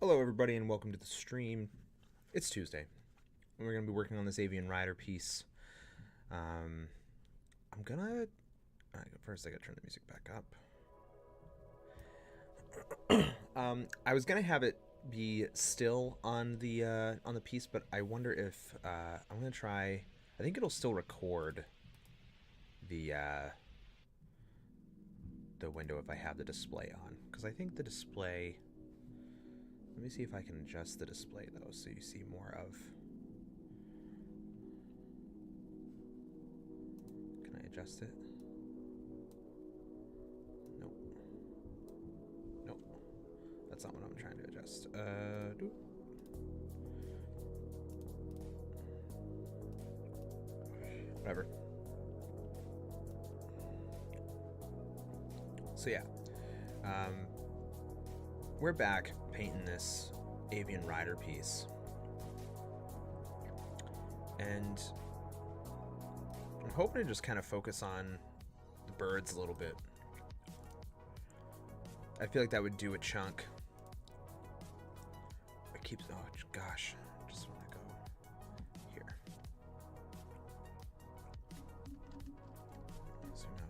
Hello, everybody, and welcome to the stream. It's Tuesday, and we're going to be working on this Avian Rider piece. First I gotta turn the music back up. I was gonna have it be still on the piece, but I wonder if I'm gonna try. I think it'll still record the window if I have the display on, because I think the display. Let me see if I can adjust the display though, so you see more of. Can I adjust it? Nope. Nope. That's not what I'm trying to adjust. Whatever. So yeah. We're back painting this Avian Rider piece. And I'm hoping to just kind of focus on the birds a little bit. I feel like that would do a chunk. It keeps, oh gosh, I just want to go here. Zoom out.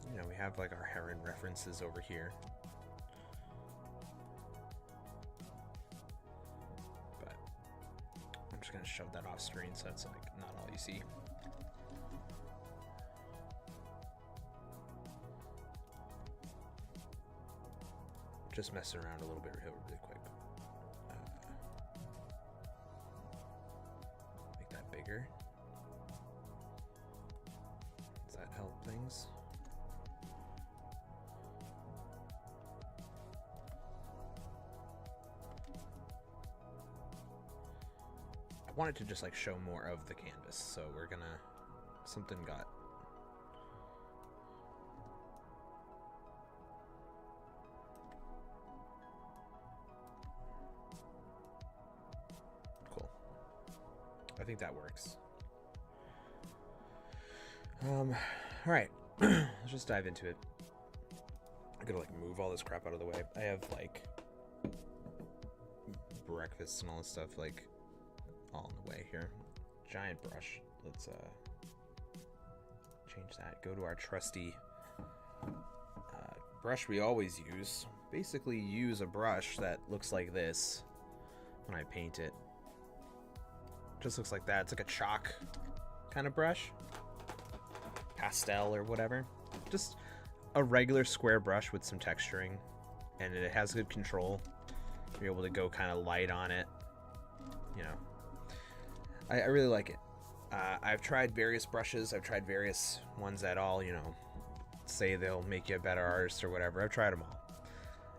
You know, we have like our heron references over here. But I'm just gonna shove that off screen so that's like not all you see. Just messing around a little bit really quick. Make that bigger. Does that help things? I wanted to just like show more of the canvas, so we're gonna something got cool. I think that works. All right, let's just dive into it. I gotta like move all this crap out of the way. I have like breakfast and all this stuff like all in the way here. Giant brush. Let's change that. Go to our trusty brush we always use. Basically use a brush that looks like this when I paint it. Just looks like that. It's like a chalk kind of brush. Pastel or whatever. Just a regular square brush with some texturing, and it has good control. You're able to go kind of light on it, you know. I really like it. I've tried various brushes. I've tried various ones that all, you know, say they'll make you a better artist or whatever. I've tried them all.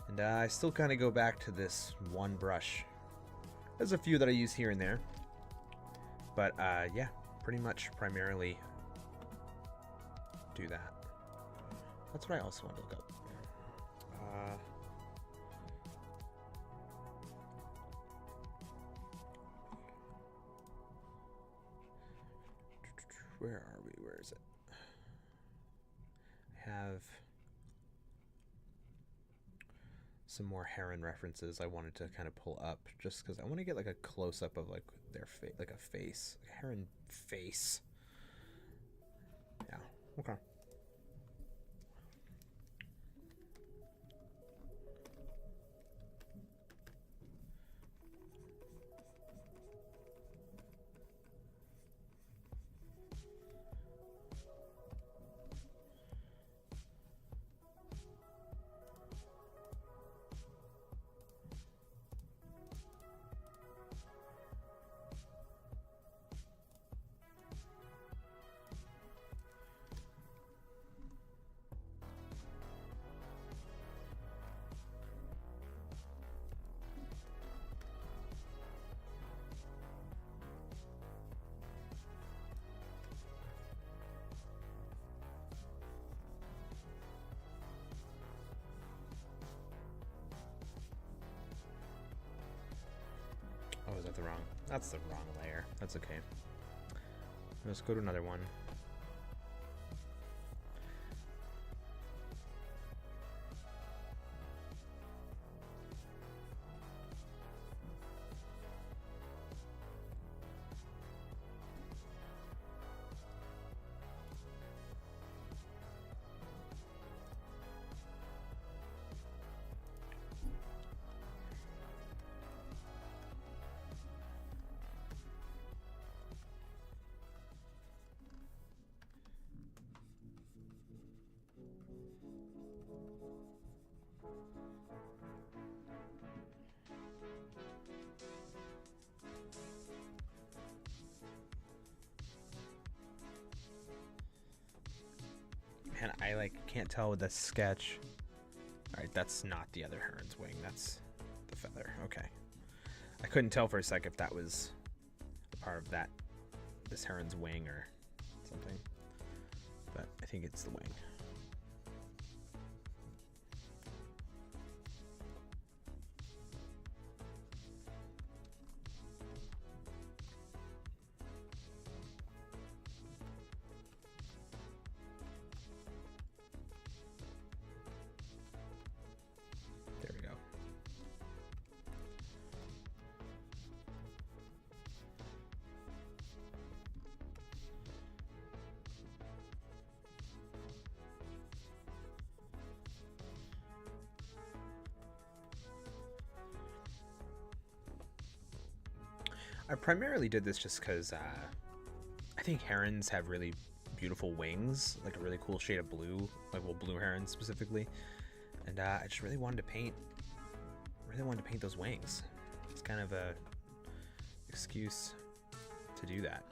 And I still kind of go back to this one brush. There's a few that I use here and there. But yeah, pretty much primarily do that. That's what I also want to look up. Where are we? Where is it? I have some more heron references I wanted to kind of pull up just because I want to get like a close-up of like their face, like a face, like a heron face. Yeah, okay. That's the wrong layer. That's okay. Let's go to another one. Man, I like can't tell with the sketch. All right, that's not the other heron's wing. That's the feather. Okay. I couldn't tell for a sec if that was a part of this heron's wing or something. But I think it's the wing. I primarily did this just because I think herons have really beautiful wings, like a really cool shade of blue, like blue herons specifically, and I just really wanted to paint those wings. It's kind of a excuse to do that.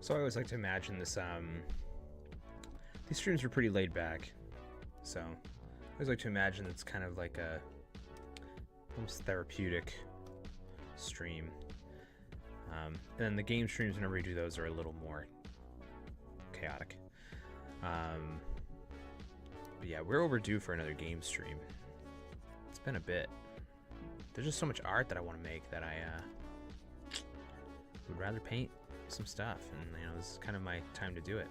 So I always like to imagine this, these streams are pretty laid back. So I always like to imagine it's kind of like a almost therapeutic stream. And then the game streams, whenever we do those, are a little more chaotic. But yeah, we're overdue for another game stream. It's been a bit. there's just so much art that I want to make that I would rather paint some stuff, and you know, this is kind of my time to do it.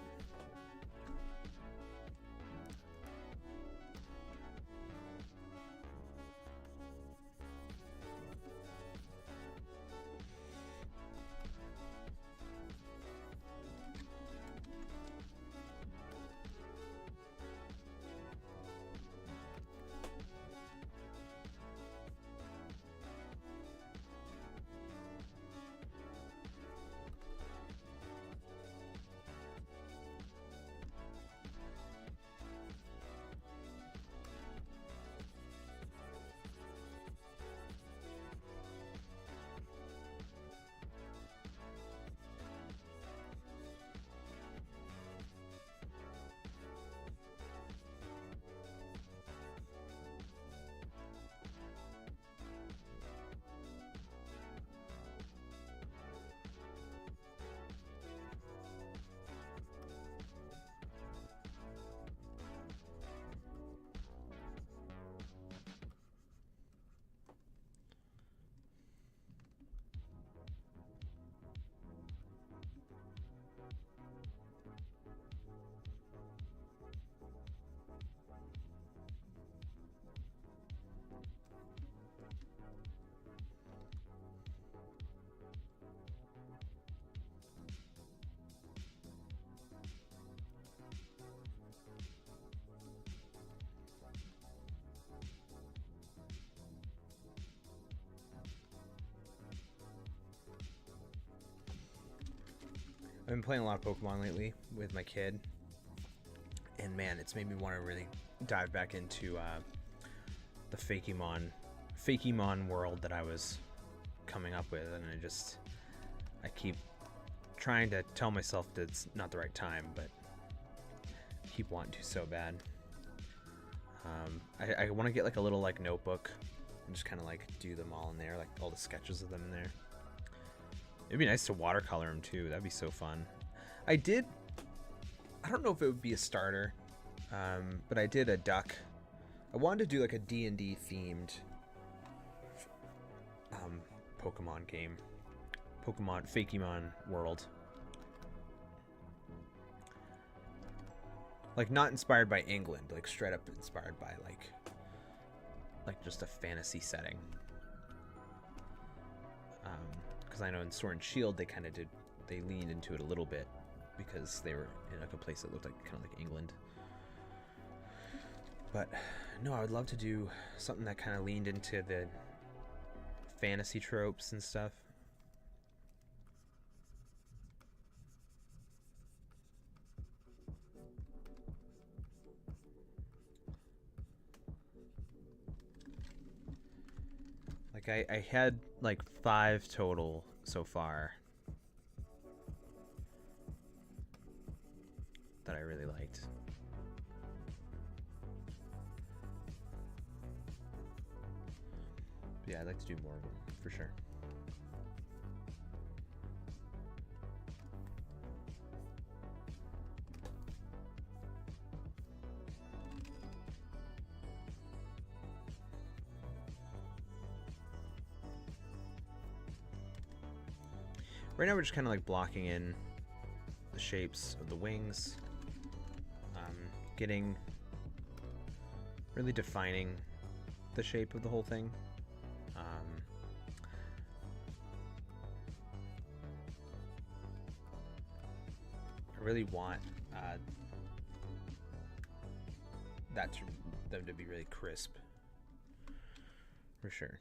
I've been playing a lot of Pokemon lately with my kid, and man, it's made me want to really dive back into the Fakemon world that I was coming up with, and I keep trying to tell myself that it's not the right time, but I keep wanting to so bad. I want to get like a little like notebook and just kind of like do them all in there, like all the sketches of them in there. It'd be nice to watercolor them too. That'd be so fun. I don't know if it would be a starter, but I did a duck. I wanted to do like a D&D themed Pokemon game. Fakemon world. Like not inspired by England, like straight up inspired by like just a fantasy setting. Because I know in Sword and Shield they leaned into it a little bit because they were in like a place that looked like kind of like England. But no, I would love to do something that kind of leaned into the fantasy tropes and stuff. Like I had like 5 total so far that I really liked. Yeah, I'd like to do more of them for sure. Right now we're just kind of like blocking in the shapes of the wings, really defining the shape of the whole thing. I really want them to be really crisp, for sure.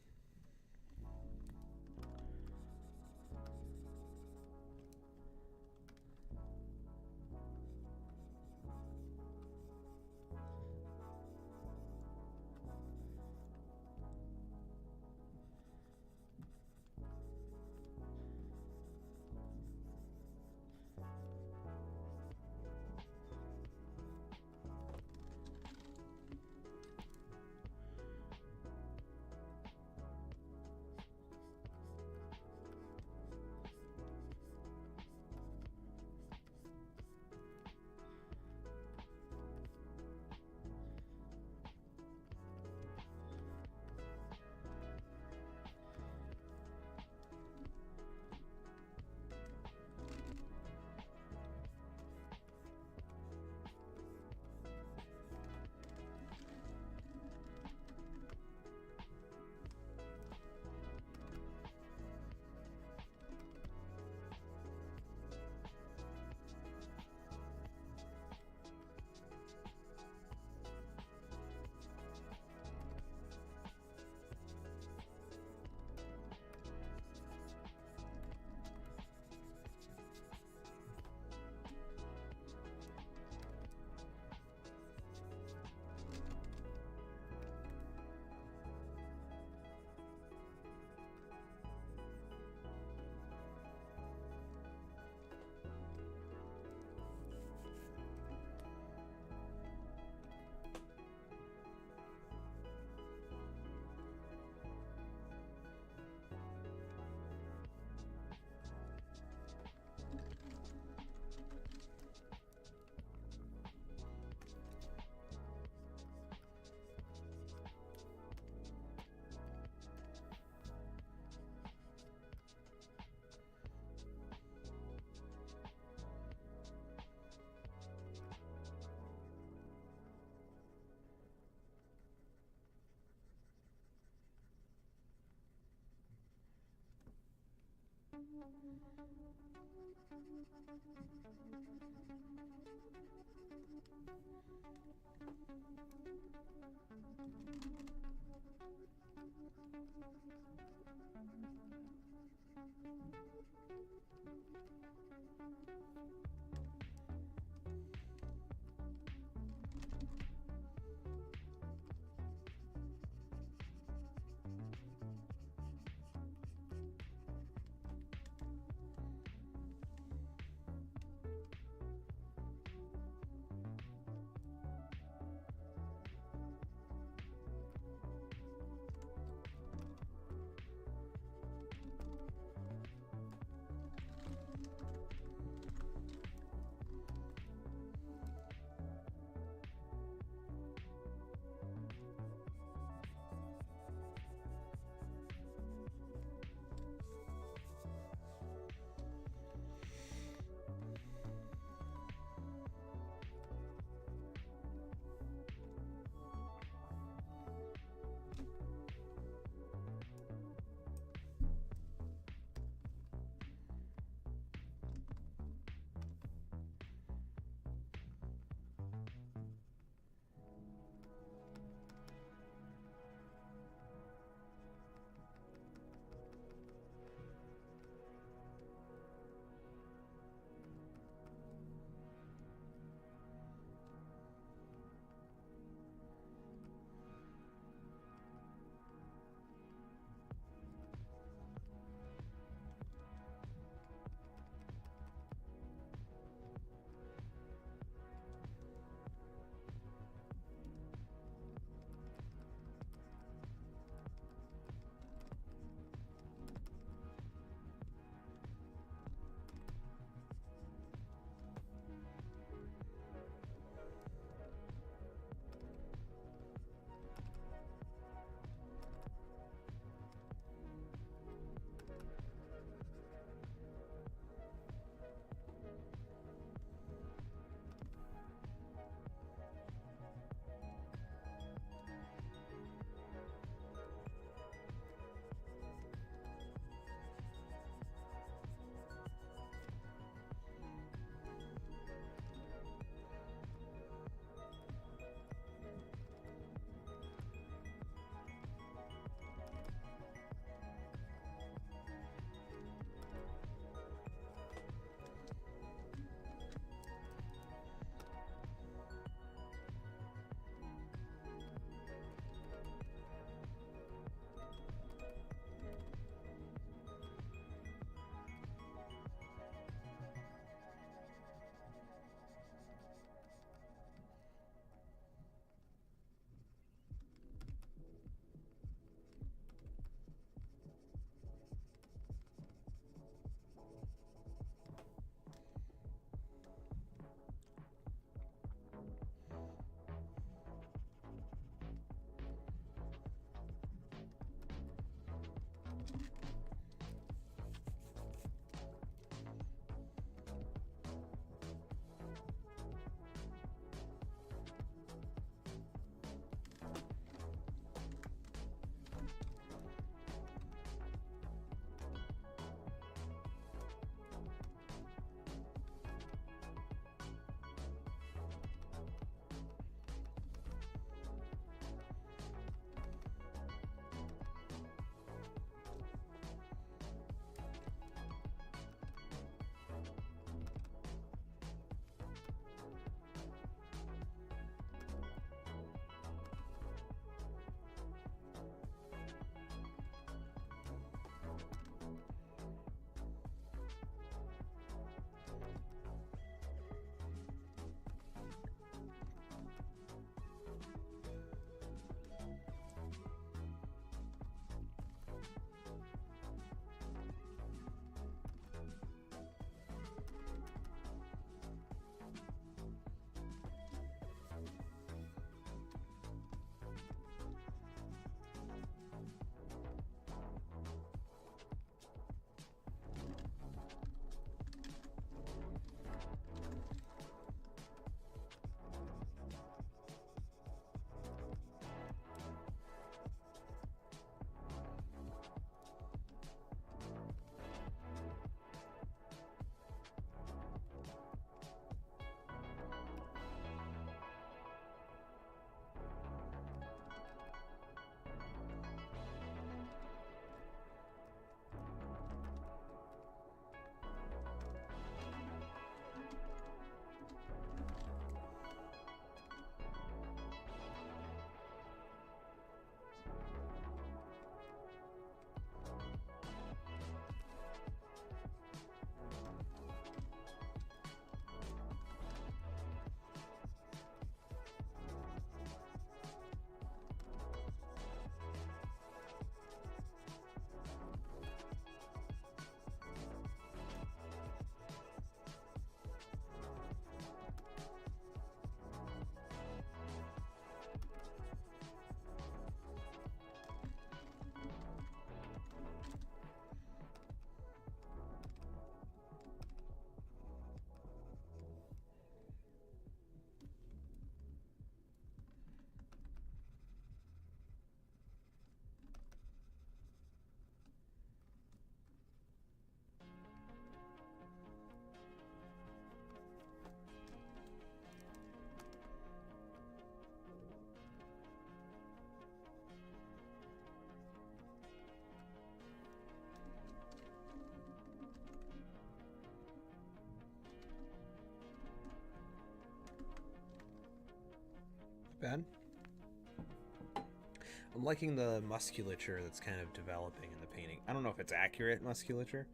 I'm liking the musculature that's kind of developing in the painting. I don't know if it's accurate musculature,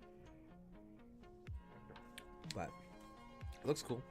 but it looks cool.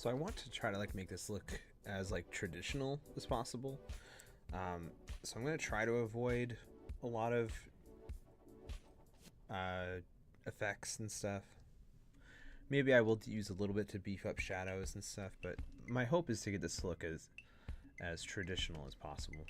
So I want to try to like make this look as like traditional as possible. So I'm going to try to avoid a lot of effects and stuff. Maybe I will use a little bit to beef up shadows and stuff, but my hope is to get this look as traditional as possible.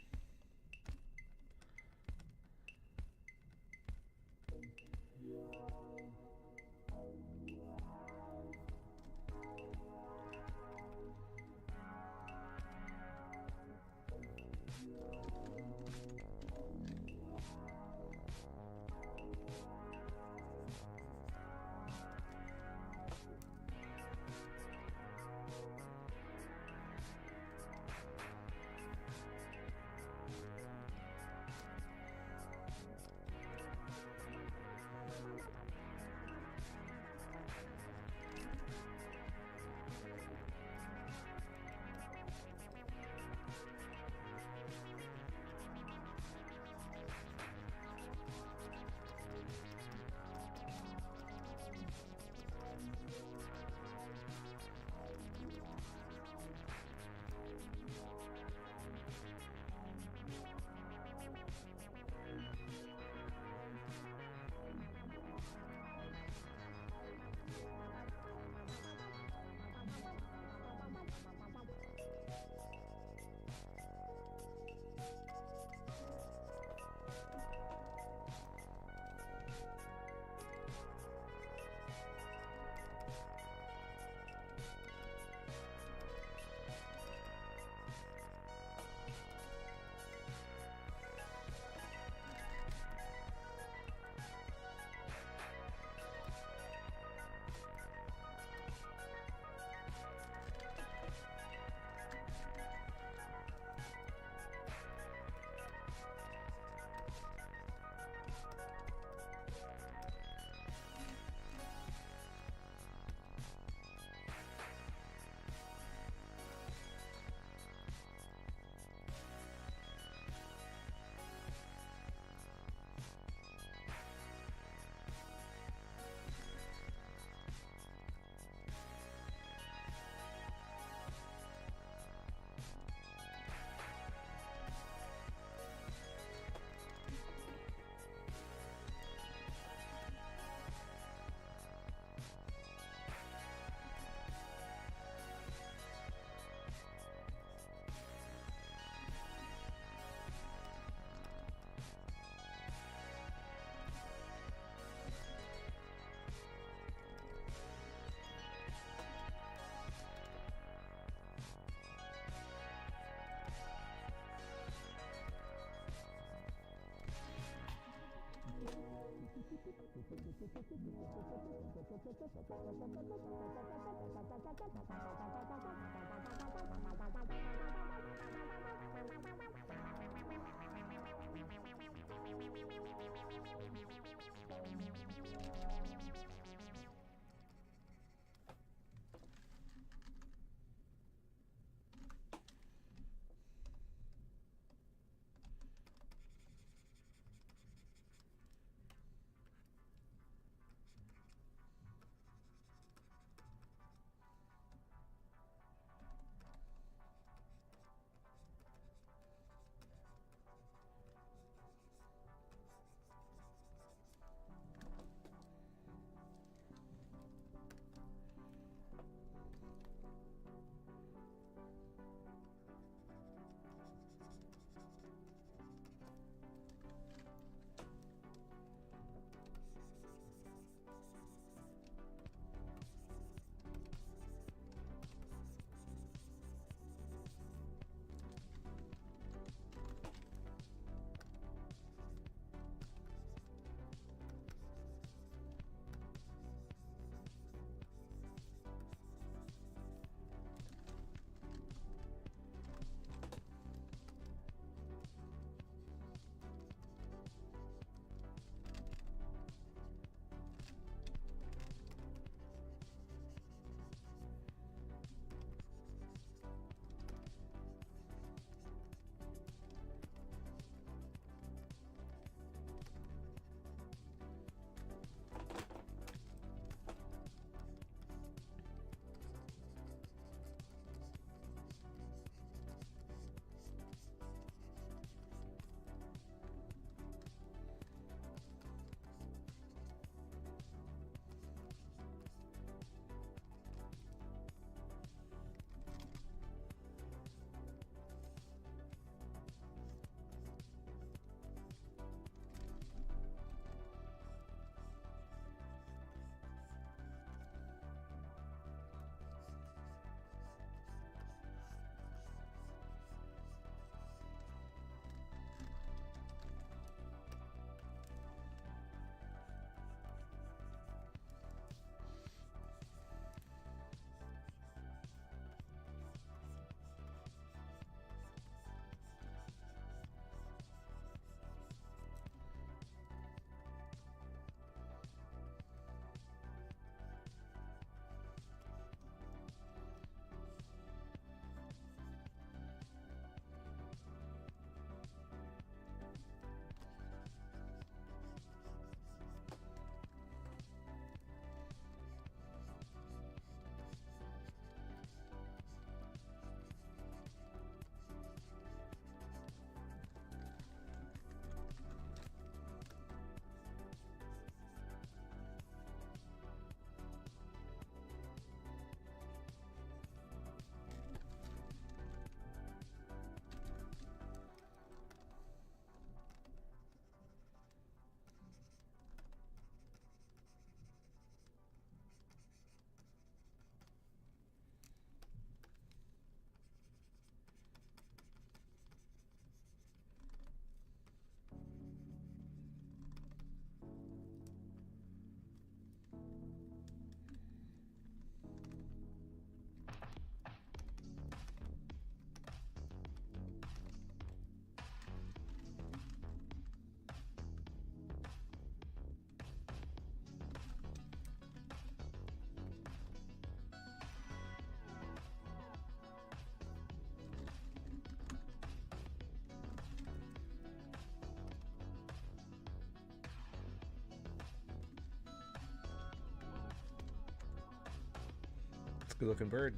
Good looking bird.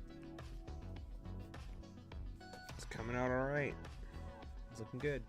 It's coming out all right. It's looking good.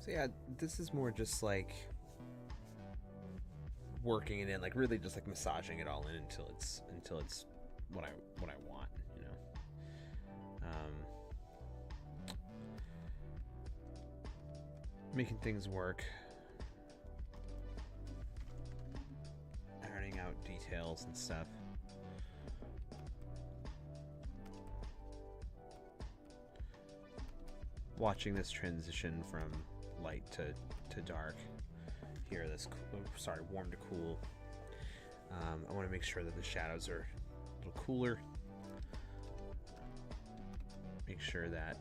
So yeah, this is more just like working it in, like really just like massaging it all in until it's what I want, you know. Making things work, ironing out details and stuff. Watching this transition from light to dark here, this warm to cool. I want to make sure that the shadows are a little cooler, make sure that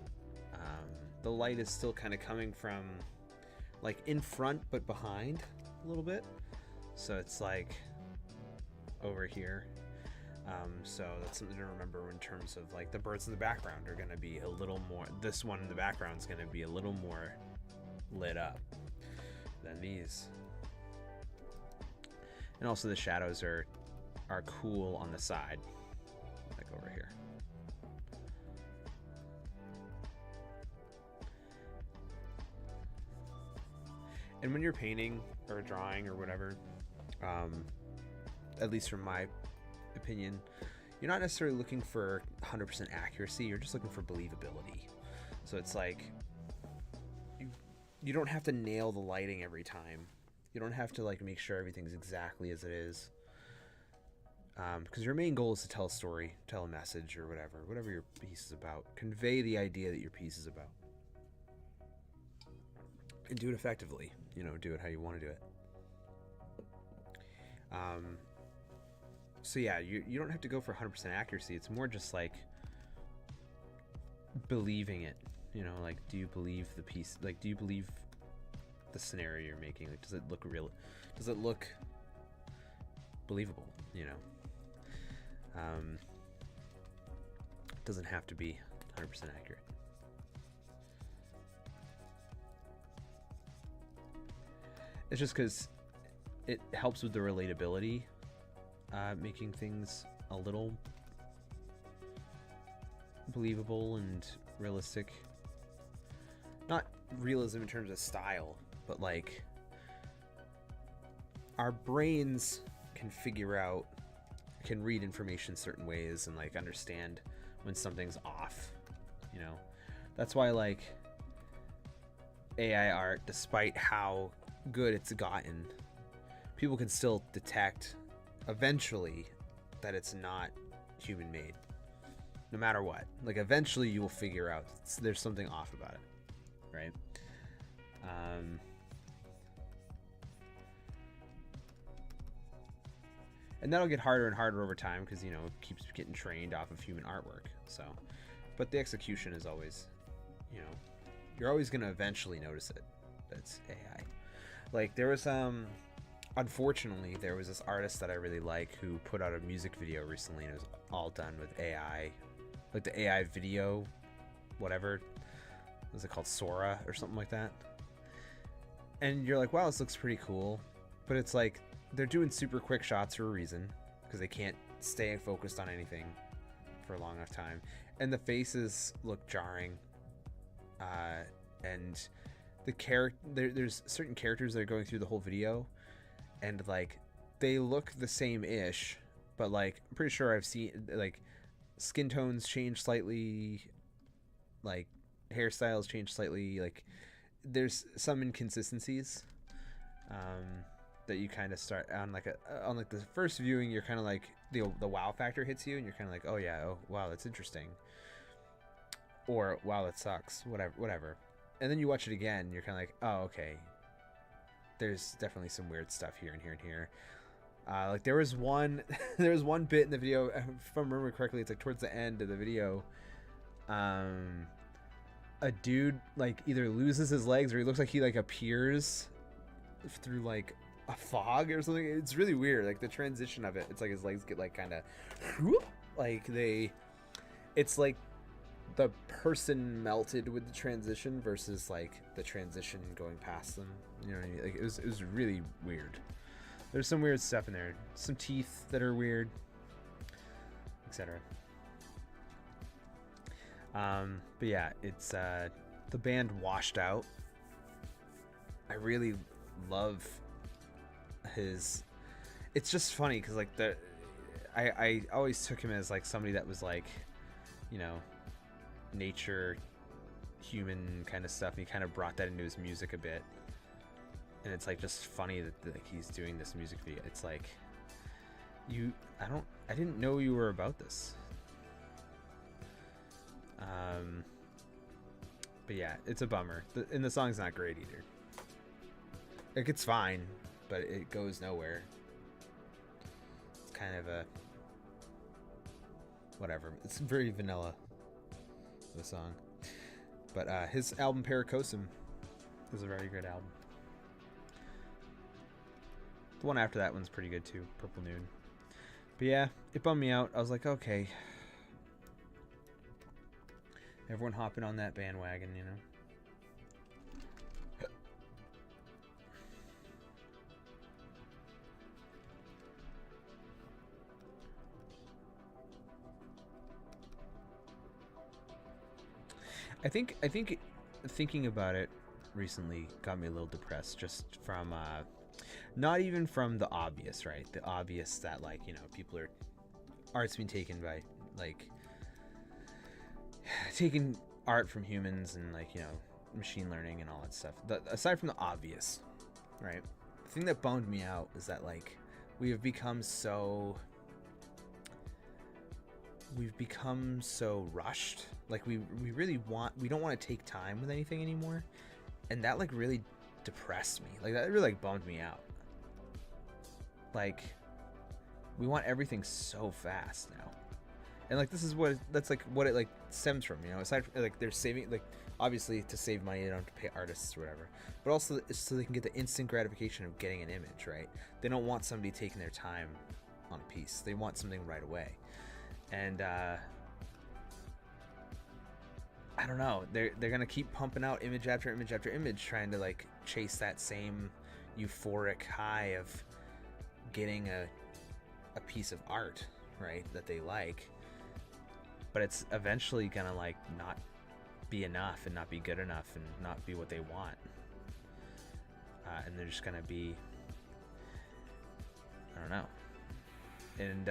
the light is still kind of coming from like in front but behind a little bit, so it's like over here. So that's something to remember in terms of like the birds in the background are going to be a little more, this one in the background is going to be a little more lit up than these. And also the shadows are cool on the side, like over here. And when you're painting or drawing or whatever, at least from my opinion, you're not necessarily looking for 100% accuracy, you're just looking for believability. So it's like you don't have to nail the lighting every time. You don't have to like make sure everything's exactly as it is, because your main goal is to tell a story, tell a message, or whatever your piece is about. Convey the idea that your piece is about, and do it effectively. You know, do it how you want to do it. So yeah, you don't have to go for 100% accuracy. It's more just like believing it. You know, like, do you believe the piece? Like, do you believe the scenario you're making? Like, does it look real? Does it look believable? You know, it doesn't have to be 100% accurate. It's just because it helps with the relatability, making things a little believable and realistic. Not realism in terms of style, but like our brains can can read information certain ways and like understand when something's off, you know. That's why like AI art, despite how good it's gotten, people can still detect eventually that it's not human made, no matter what. Like eventually you will figure out there's something off about it, right? And that'll get harder and harder over time because, you know, it keeps getting trained off of human artwork. So, but the execution is always, you know, you're always going to eventually notice it. That's AI. Like there was, unfortunately, there was this artist that I really like who put out a music video recently, and it was all done with AI, like the AI video, whatever. Was it called Sora or something like that? And you're like, wow, this looks pretty cool. But it's like, they're doing super quick shots for a reason, because they can't stay focused on anything for a long enough time. And the faces look jarring. And the there's certain characters that are going through the whole video, and like they look the same-ish, but like I'm pretty sure I've seen like skin tones change slightly, like hairstyles change slightly, like there's some inconsistencies that you kind of start on like on like the first viewing. You're kind of like the wow factor hits you, and you're kind of like, oh yeah, oh wow, that's interesting, or wow, that sucks, whatever. And then you watch it again, you're kind of like, oh okay, there's definitely some weird stuff here and here and here. Like there was one bit in the video, if I remember correctly, it's like towards the end of the video, a dude like either loses his legs or he looks like he like appears through like a fog or something. It's really weird, like the transition of it. It's like his legs get like kind of like it's like the person melted with the transition versus like the transition going past them, you know what I mean? Like it was really weird. There's some weird stuff in there, some teeth that are weird, etc. But yeah, it's the band Washed Out. I really love his. It's just funny because like I always took him as like somebody that was like, you know, nature, human kind of stuff. And he kind of brought that into his music a bit, and it's like just funny that like he's doing this music video. It's like I didn't know you were about this. But yeah, it's a bummer. And the song's not great either. Like it's fine, but it goes nowhere. It's kind of a whatever. It's very vanilla, the song. But his album Paracosum is a very good album. The one after that one's pretty good too, Purple Noon. But yeah, it bummed me out. I was like, okay. Everyone hopping on that bandwagon, you know. I think thinking about it recently got me a little depressed, just from not even from the obvious, right? The obvious that like, you know, art's being taken by like taking art from humans and like, you know, machine learning and all that stuff. Aside from the obvious, right? The thing that bummed me out is that like we have become so rushed. Like we don't want to take time with anything anymore, and that like really depressed me. Like that really like bummed me out. Like we want everything so fast now, and like that's what it like stems from, you know. Aside from like they're saving, like obviously to save money they don't have to pay artists or whatever, but also so they can get the instant gratification of getting an image, right? They don't want somebody taking their time on a piece. They want something right away. And I don't know, they're gonna keep pumping out image after image after image, trying to like chase that same euphoric high of getting a piece of art, right, that they like, but it's eventually gonna like not be enough and not be good enough and not be what they want, and they're just gonna be, I don't know, and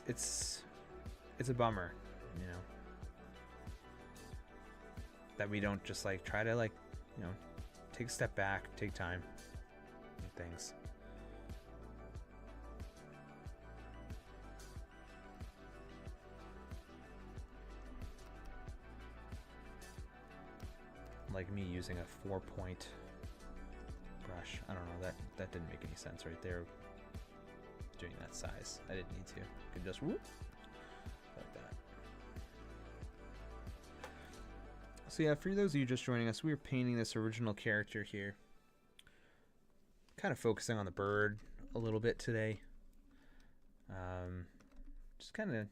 it's a bummer, you know, that we don't just like try to like, you know, take a step back, take time and things. Like me using a 4-point brush. I don't know, that didn't make any sense right there. Doing that size. I didn't need to. I could just whoop like that. So yeah, for those of you just joining us, we were painting this original character here. Kind of focusing on the bird a little bit today. Just kind of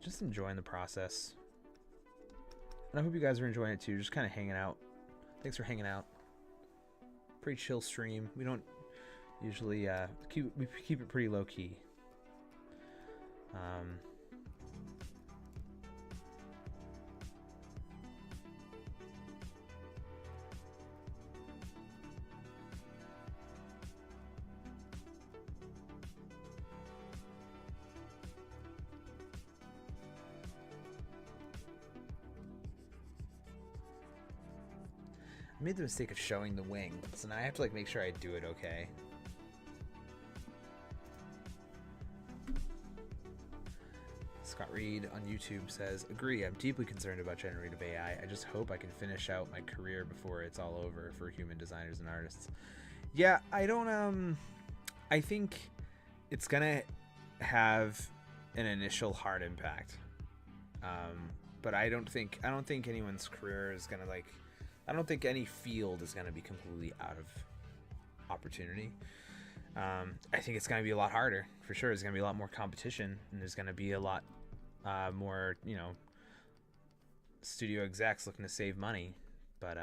just enjoying the process. And I hope you guys are enjoying it too, just kind of hanging out. Thanks for hanging out. Pretty chill stream. We don't usually we keep it pretty low key. I made the mistake of showing the wing, so now I have to like make sure I do it okay. Scott Reed on YouTube says, agree, I'm deeply concerned about generative AI. I just hope I can finish out my career before it's all over for human designers and artists. Yeah, I don't, I think it's gonna have an initial hard impact. But I don't think anyone's career is gonna like, I don't think any field is going to be completely out of opportunity. I think it's going to be a lot harder, for sure. There's going to be a lot more competition, and there's going to be a lot more, you know, studio execs looking to save money, but,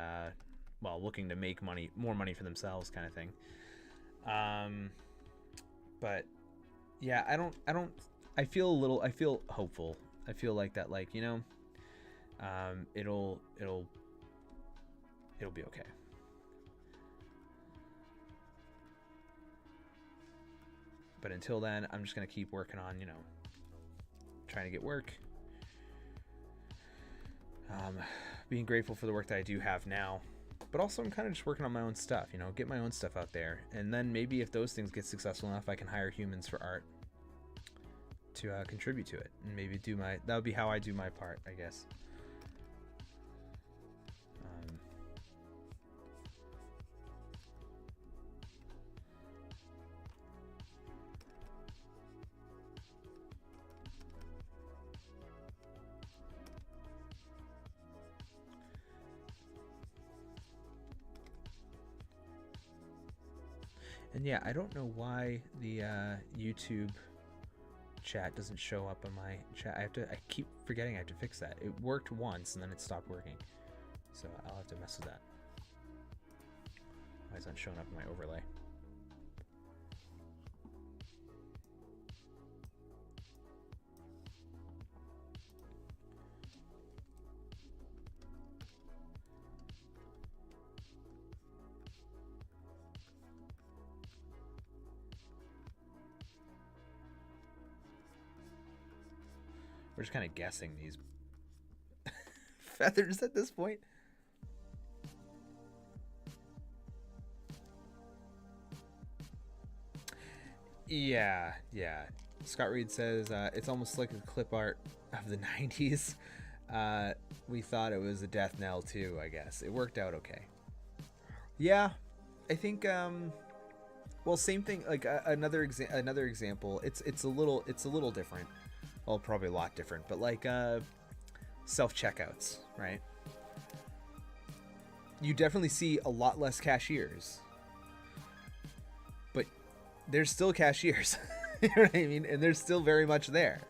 well, looking to make money, more money for themselves kind of thing. But, yeah, I feel hopeful. I feel like that, like, you know, it'll be okay. But until then, I'm just going to keep working on, you know, trying to get work. Being grateful for the work that I do have now. But also I'm kind of just working on my own stuff, you know, get my own stuff out there. And then maybe if those things get successful enough, I can hire humans for art to contribute to it. And maybe that would be how I do my part, I guess. And yeah, I don't know why the YouTube chat doesn't show up on my chat. I keep forgetting I have to fix that. It worked once and then it stopped working. So I'll have to mess with that. Why is that showing up in my overlay? We're just kind of guessing these feathers at this point. Yeah. Scott Reed says, it's almost like a clip art of the 90s. We thought it was a death knell too, I guess. It worked out okay. Yeah, I think, well, same thing, like another example. It's a little different. Well, probably a lot different, but like self-checkouts, right? You definitely see a lot less cashiers, but there's still cashiers. You know what I mean? And they're still very much there.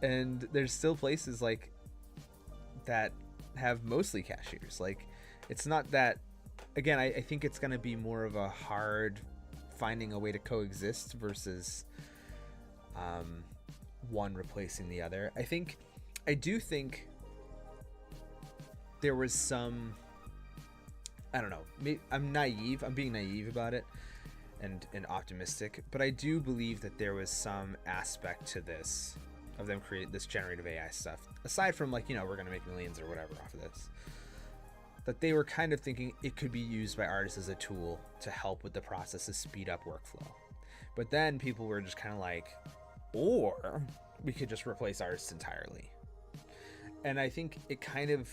And there's still places like that have mostly cashiers. Like, it's not that again, I think it's going to be more of a hard finding a way to coexist versus one replacing the other. I do think there was some, I don't know, I'm being naive about it and optimistic, but I do believe that there was some aspect to this, of them create this generative AI stuff, aside from like, we're going to make millions or whatever off of this, that they were kind of thinking it could be used by artists as a tool to help with the process to speed up workflow. But then people were just kind of like, or we could just replace artists entirely. And I think it kind of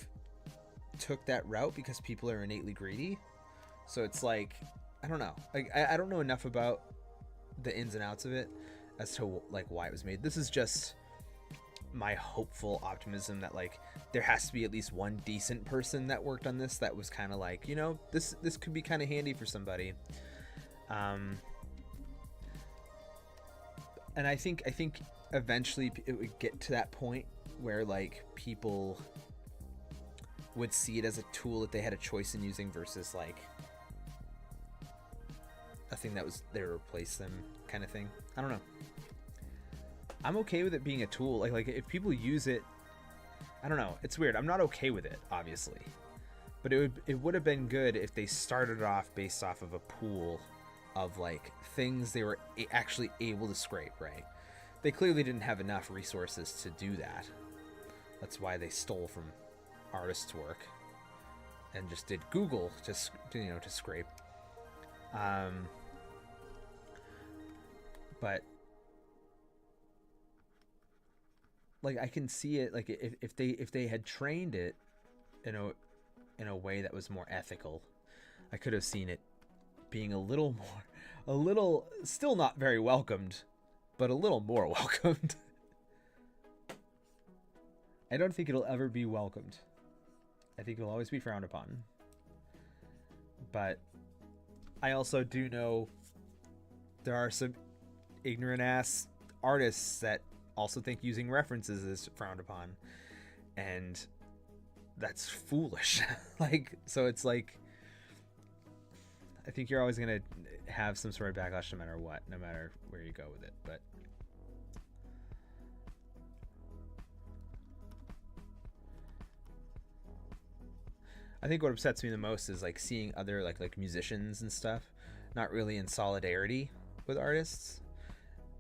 took that route because people are innately greedy. So it's like, I don't know. Like, I don't know enough about the ins and outs of it as to like why it was made. This is just my hopeful optimism that like there has to be at least one decent person that worked on this that was kind of like, this could be kind of handy for somebody. And I think eventually it would get to that point where like people would see it as a tool that they had a choice in using versus like a thing that was there to replace them kind of thing. I don't know. I'm okay with it being a tool. Like if people use it, I don't know. It's weird. I'm not okay with it, obviously. But it would have been good if they started off based off of a pool of like things they were actually able to scrape, right? They clearly didn't have enough resources to do that. That's why they stole from artists' work and just did Google to scrape. But like I can see it, like if they had trained it in a way that was more ethical, I could have seen it being a little still not very welcomed, but a little more welcomed. I don't think it'll ever be welcomed. I think it'll always be frowned upon. But I also do know there are some ignorant ass artists that also think using references is frowned upon, and that's foolish. Like, so it's like, I think you're always gonna have some sort of backlash no matter what, no matter where you go with it. But I think what upsets me the most is like seeing other like musicians and stuff not really in solidarity with artists,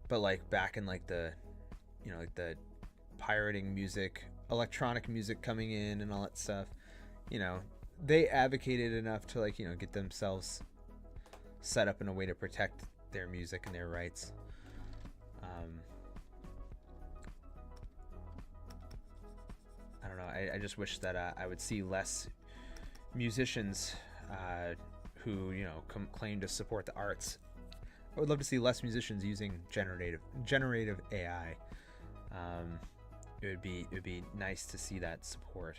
but like back in like the like the pirating music, electronic music coming in and all that stuff, they advocated enough to like get themselves set up in a way to protect their music and their rights. I don't know. I just wish that I would see less musicians who claim to support the arts. I would love to see less musicians using generative AI. It would be nice to see that support.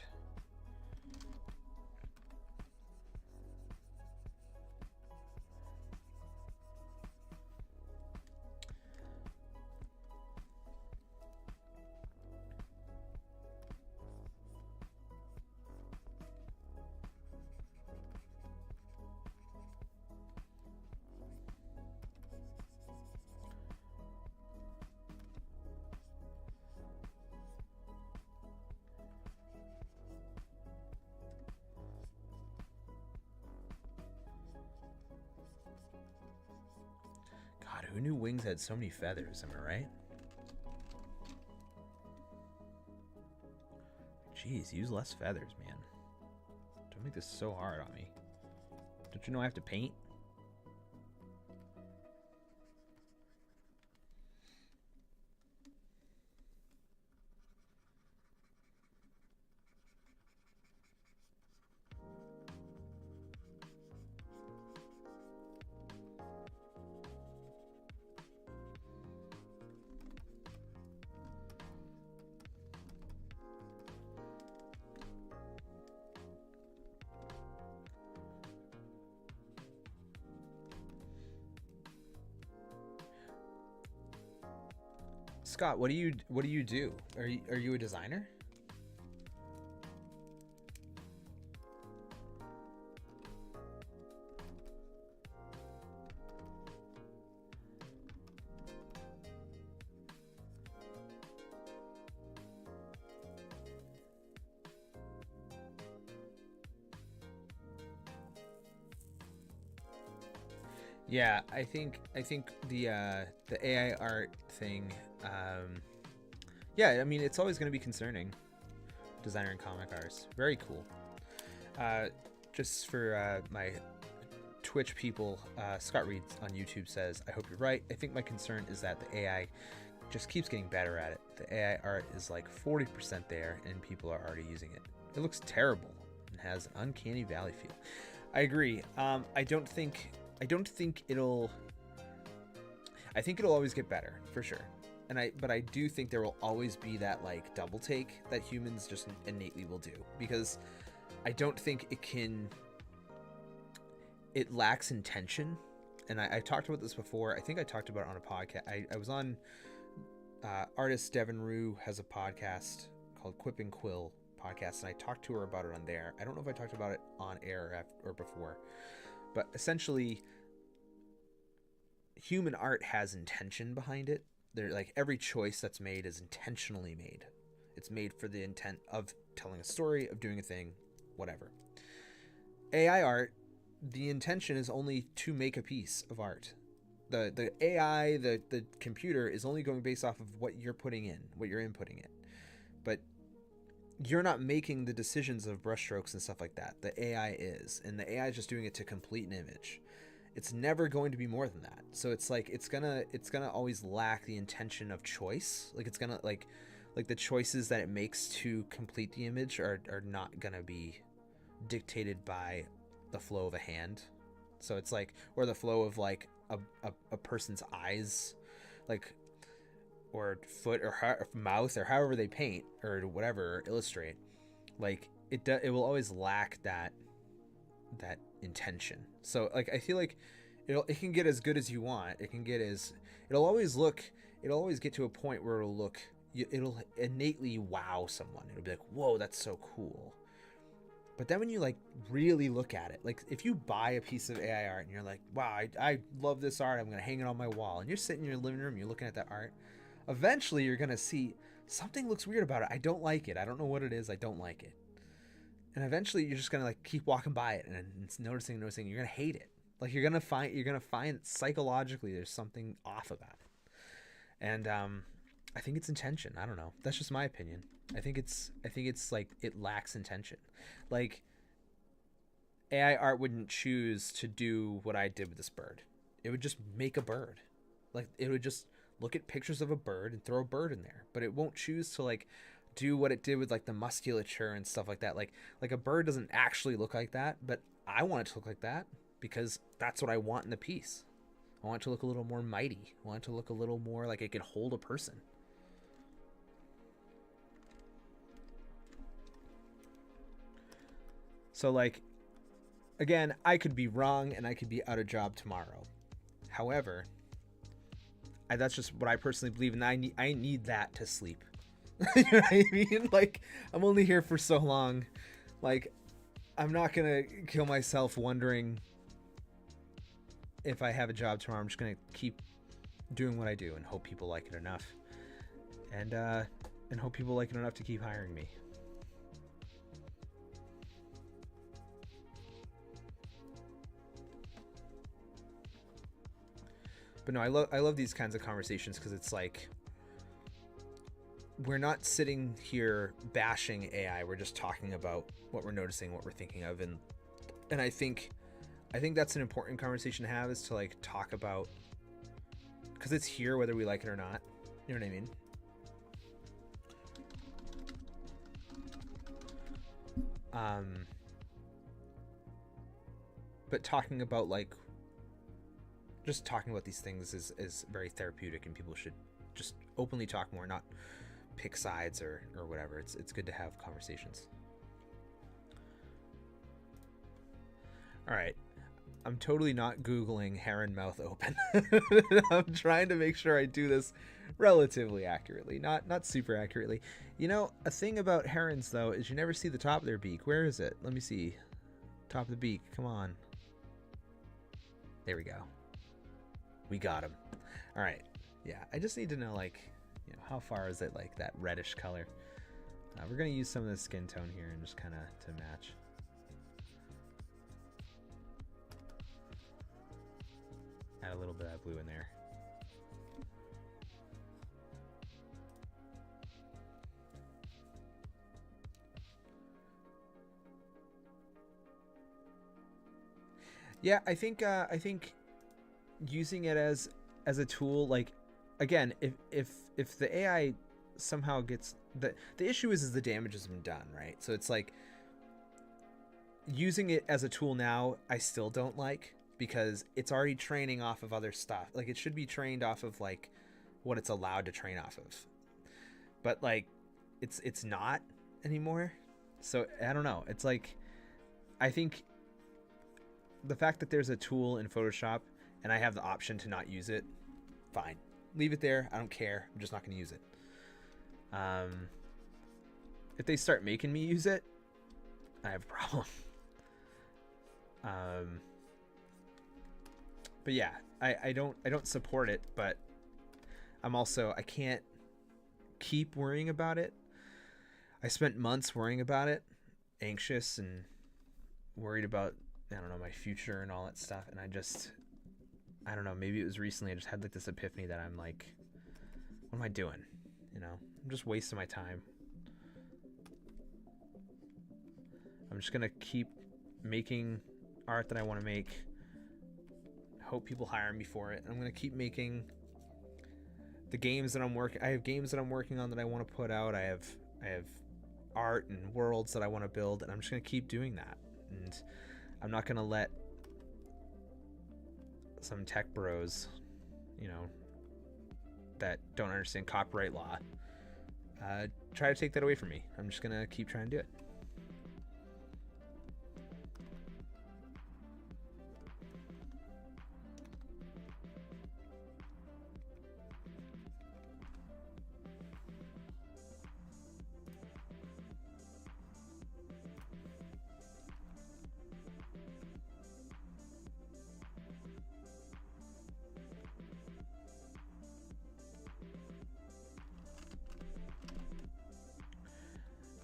Who knew wings had so many feathers? Am I right? Jeez, use less feathers, man. Don't make this so hard on me. Don't you know I have to paint? Scott, what do you do? Are you a designer? Yeah, I think the AI art thing, yeah, I mean it's always going to be concerning. Designer and comic artists, very cool. Just for my Twitch people, Scott Reed on YouTube says, "I hope you're right. I think my concern is that the AI just keeps getting better at it. The AI art is like 40% there, and people are already using it. It looks terrible and has an uncanny valley feel." I agree. I don't think it'll. I think it'll always get better for sure. But I do think there will always be that like double take that humans just innately will do, because I don't think it lacks intention. And I talked about this before. I think I talked about it on a podcast. I was on artist Devin Rue has a podcast called Quip and Quill podcast, and I talked to her about it on there. I don't know if I talked about it on air or before, but essentially human art has intention behind it. They're like, every choice that's made is intentionally made. It's made for the intent of telling a story, of doing a thing, whatever. AI art, the intention is only to make a piece of art. The AI, the computer is only going based off of what you're putting in, what you're inputting it. But you're not making the decisions of brushstrokes and stuff like that. The AI is, and the AI is just doing it to complete an image. It's never going to be more than that. So it's like it's gonna always lack the intention of choice. Like it's gonna like the choices that it makes to complete the image are not gonna be dictated by the flow of a hand. So it's like, or the flow of like a person's eyes, like, or foot or mouth, or however they paint or whatever, or illustrate. Like it will always lack that intention. So like I feel like it can get as good as you want. It'll always get to a point where it'll innately wow someone. It'll be like, whoa, that's so cool. But then when you like really look at it, like if you buy a piece of AI art and you're like, wow, I love this art, I'm gonna hang it on my wall, and you're sitting in your living room, you're looking at that art, eventually you're gonna see something looks weird about it. I don't like it. I don't know what it is. I don't like it. And eventually you're just gonna like keep walking by it and it's noticing, you're gonna hate it. Like you're gonna find psychologically there's something off about it. And I think it's intention. I don't know. That's just my opinion. I think it's like it lacks intention. Like AI art wouldn't choose to do what I did with this bird. It would just make a bird. Like it would just look at pictures of a bird and throw a bird in there. But it won't choose to like do what it did with like the musculature and stuff like that. Like a bird doesn't actually look like that, but I want it to look like that because that's what I want in the piece. I want it to look a little more mighty. I want it to look a little more like it could hold a person. So like, again, I could be wrong and I could be out of job tomorrow. However, that's just what I personally believe, and I need that to sleep. You know what I mean? Like, I'm only here for so long. Like, I'm not gonna kill myself wondering if I have a job tomorrow. I'm just gonna keep doing what I do and hope people like it enough, and hope people like it enough to keep hiring me. But no, I love these kinds of conversations because it's like, we're not sitting here bashing AI. We're just talking about what we're noticing, what we're thinking of, and I think that's an important conversation to have, is to like talk about, because it's here whether we like it or not. You know what I mean? But talking about like, just talking about these things is very therapeutic, and people should just openly talk more, not pick sides or whatever. It's good to have conversations. All right, I'm totally not Googling heron mouth open. I'm trying to make sure I do this relatively accurately, not super accurately. You know, a thing about herons though is you never see the top of their beak. Where is it? Let me see. Top of the beak. Come on. There we go. We got him. All right. Yeah, I just need to know, like, you know, how far is it, like, that reddish color? We're going to use some of the skin tone here and just kind of to match. Add a little bit of that blue in there. Yeah, I think using it as a tool, like, again, if the AI somehow gets the issue is the damage has been done, right? So it's like using it as a tool now, I still don't like, because it's already training off of other stuff. Like, it should be trained off of like what it's allowed to train off of, but like it's not anymore. So I don't know. It's like, I think the fact that there's a tool in Photoshop and I have the option to not use it, fine, leave it there. I don't care. I'm just not going to use it. If they start making me use it, I have a problem. But yeah, I don't support it, but I can't keep worrying about it. I spent months worrying about it, anxious and worried about, I don't know, my future and all that stuff. And I don't know, maybe it was recently I just had like this epiphany that I'm like, what am I doing? You know, I'm just wasting my time. I'm just going to keep making art that I want to make. Hope people hire me for it. I'm going to keep making the games that I have games that I'm working on that I want to put out. I have art and worlds that I want to build, and I'm just going to keep doing that. And I'm not going to let some tech bros, you know, that don't understand copyright law, try to take that away from me. I'm just going to keep trying to do it.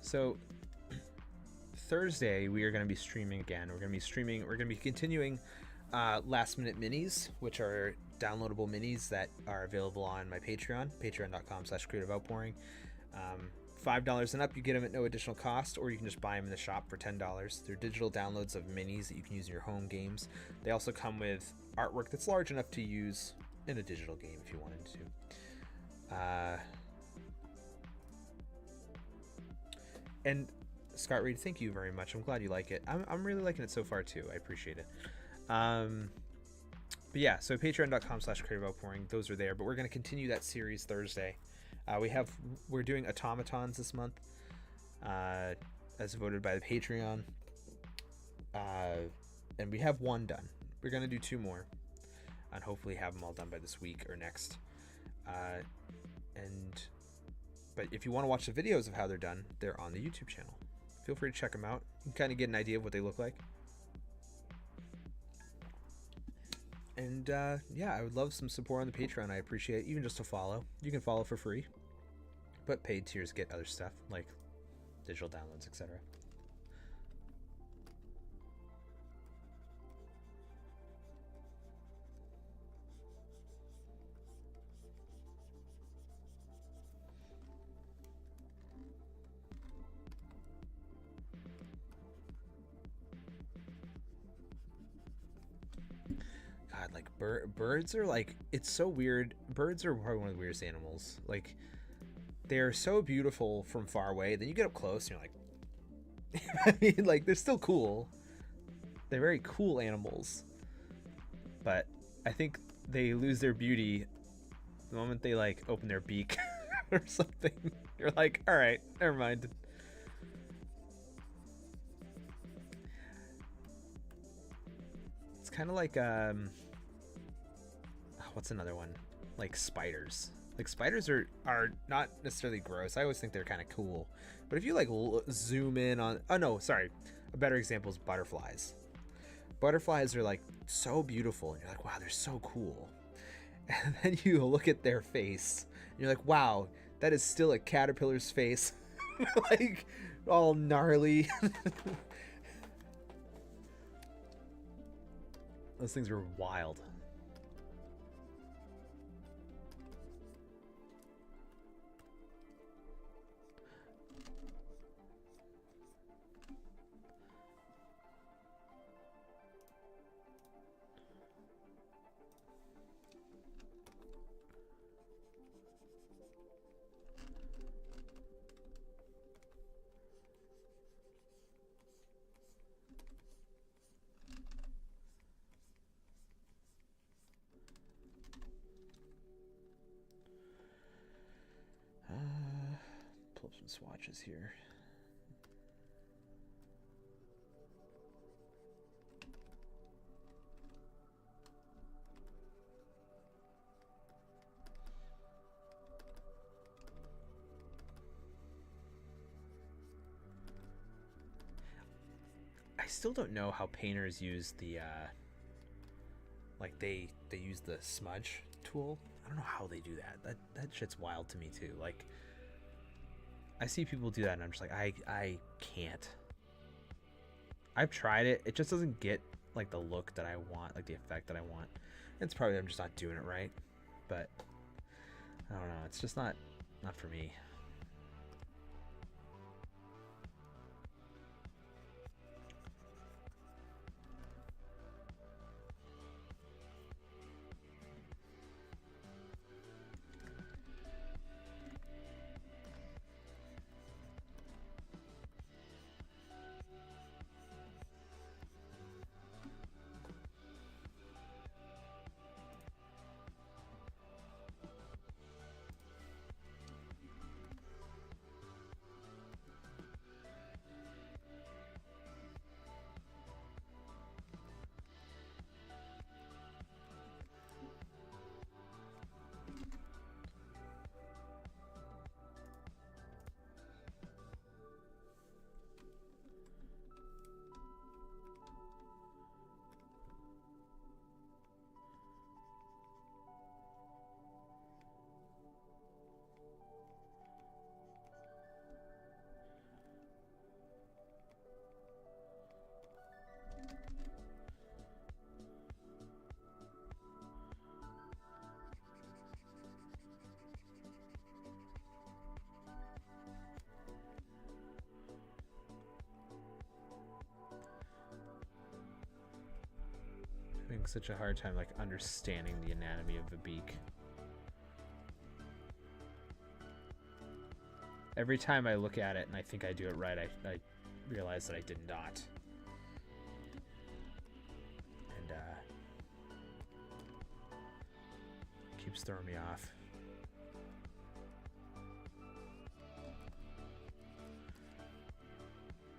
So Thursday we are going to be streaming again. We're going to be continuing last minute minis, which are downloadable minis that are available on my Patreon, patreon.com/creativeoutpouring. $5 and up, you get them at no additional cost, or you can just buy them in the shop for $10. They're digital downloads of minis that you can use in your home games. They also come with artwork that's large enough to use in a digital game if you wanted to. And Scott Reed, thank you very much. I'm glad you like it. I'm really liking it so far too. I appreciate it. But yeah, so patreon.com/creativeoutpouring, those are there. But we're going to continue that series Thursday. We're doing automatons this month, as voted by the Patreon. And we have one done. We're going to do 2 more, and hopefully have them all done by this week or next. But if you want to watch the videos of how they're done, they're on the YouTube channel. Feel free to check them out. You can kind of get an idea of what they look like. And yeah, I would love some support on the Patreon. I appreciate it, even just to follow. You can follow for free, but paid tiers get other stuff like digital downloads, etc. God, like birds are like, it's so weird. Birds are probably one of the weirdest animals. Like, they're so beautiful from far away. Then you get up close and you're like, I mean, like, they're still cool. They're very cool animals. But I think they lose their beauty the moment they like open their beak or something. You're like, all right, never mind. It's kind of like what's another one? Like spiders. Like, spiders are not necessarily gross. I always think they're kind of cool. But if you like zoom in on, oh no, sorry, a better example is butterflies. Butterflies are like so beautiful, and you're like, wow, they're so cool. And then you look at their face, and you're like, wow, that is still a caterpillar's face. Like, all gnarly. Those things were wild. pull up some swatches here. I still don't know how painters use the like they use the smudge tool. I don't know how they do that. That shit's wild to me too. Like I see people do that and I'm just like I can't. I've tried it. It just doesn't get like the look that I want, like the effect that I want. It's probably I'm just not doing it right. But I don't know. It's just not for me. Having such a hard time like understanding the anatomy of a beak. Every time I look at it and I think I do it right, I realize that I did not. And keeps throwing me off.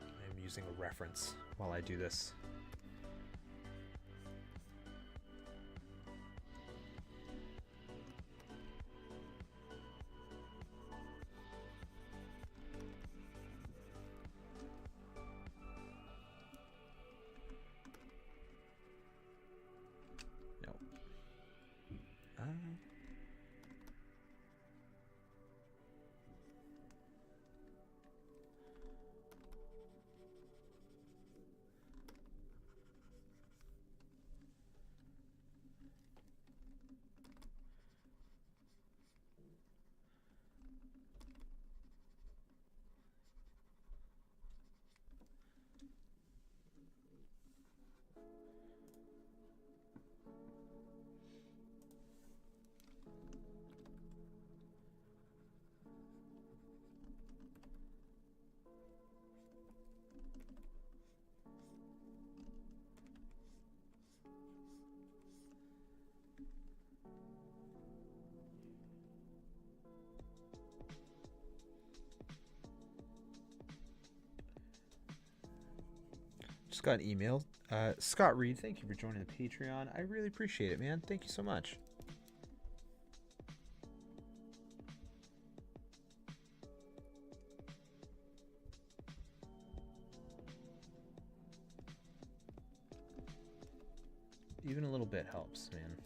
I'm using a reference while I do this. Just got an email. Scott Reed, thank you for joining the Patreon. I really appreciate it, man. Thank you so much. Even a little bit helps, man.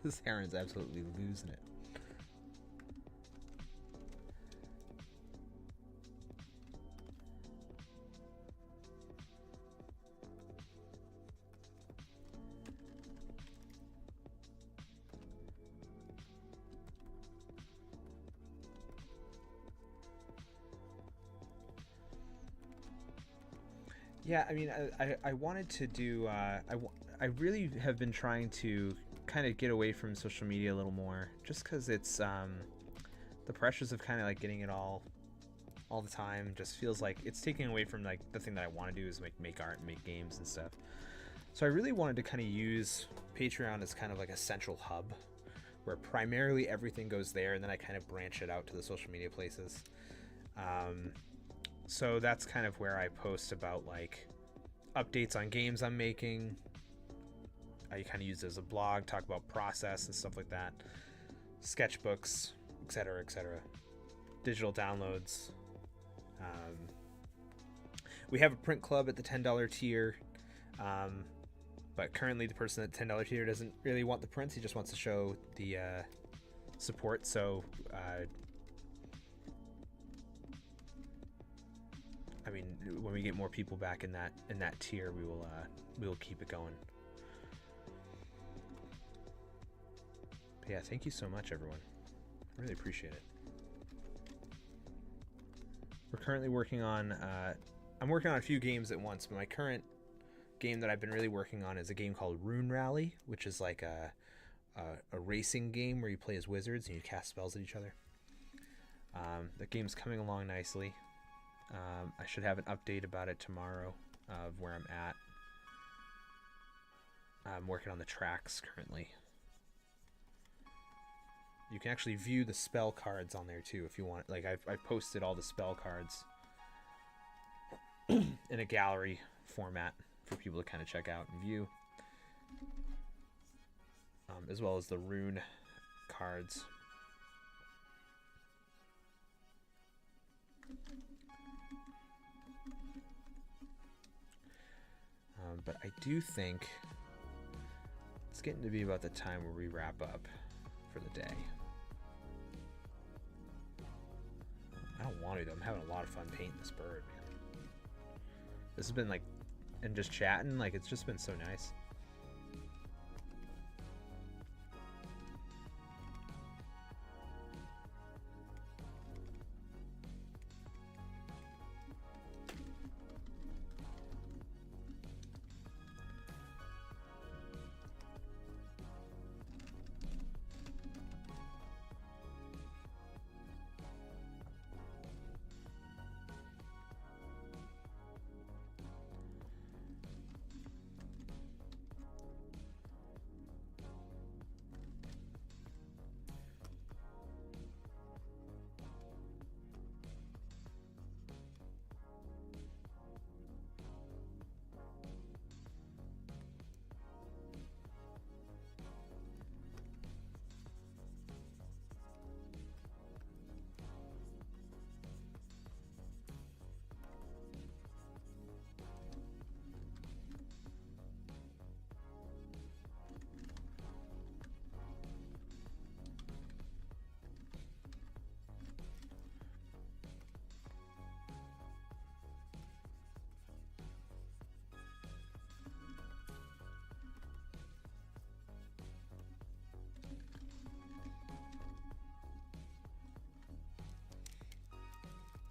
This heron's absolutely losing it. Yeah, I mean, I wanted to do. I really have been trying to kind of get away from social media a little more, just because it's the pressures of kind of like getting it all the time just feels like it's taking away from like the thing that I want to do is make art and make games and stuff. So I really wanted to kind of use Patreon as kind of like a central hub where primarily everything goes there, and then I kind of branch it out to the social media places. So that's kind of where I post about like updates on games I'm making. I kind of use it as a blog, talk about process and stuff like that, sketchbooks, etc., etc., digital downloads. We have a print club at the $10 tier, but currently the person at the $10 tier doesn't really want the prints. He just wants to show the support. So I mean, when we get more people back in that tier, we will keep it going. But yeah, thank you so much, everyone. I really appreciate it. We're currently working on I'm working on a few games at once, but my current game that I've been really working on is a game called Rune Rally, which is like a racing game where you play as wizards and you cast spells at each other. The game's coming along nicely. I should have an update about it tomorrow of where I'm at. I'm working on the tracks currently. You can actually view the spell cards on there too if you want. Like I've posted all the spell cards in a gallery format for people to kind of check out and view, as well as the rune cards. But I do think it's getting to be about the time where we wrap up for the day. I don't want to though. I'm having a lot of fun painting this bird, man. This has been like, and just chatting, like it's just been so nice.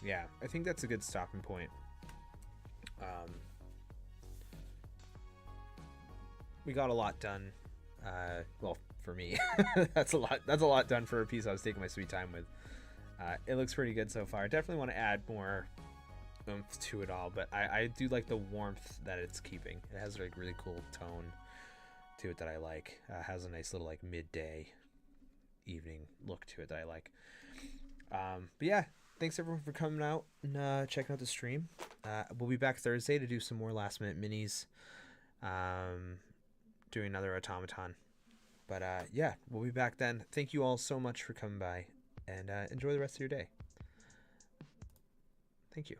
Yeah, I think that's a good stopping point. We got a lot done. Well, for me, that's a lot. That's a lot done for a piece I was taking my sweet time with. It looks pretty good so far. I definitely want to add more oomph to it all, but I do like the warmth that it's keeping. It has like really cool tone to it that I like. Has a nice little like midday, evening look to it that I like. But yeah, thanks everyone for coming out and checking out the stream. We'll be back Thursday to do some more last minute minis. Doing another automaton. But yeah, we'll be back then. Thank you all so much for coming by, and enjoy the rest of your day. Thank you.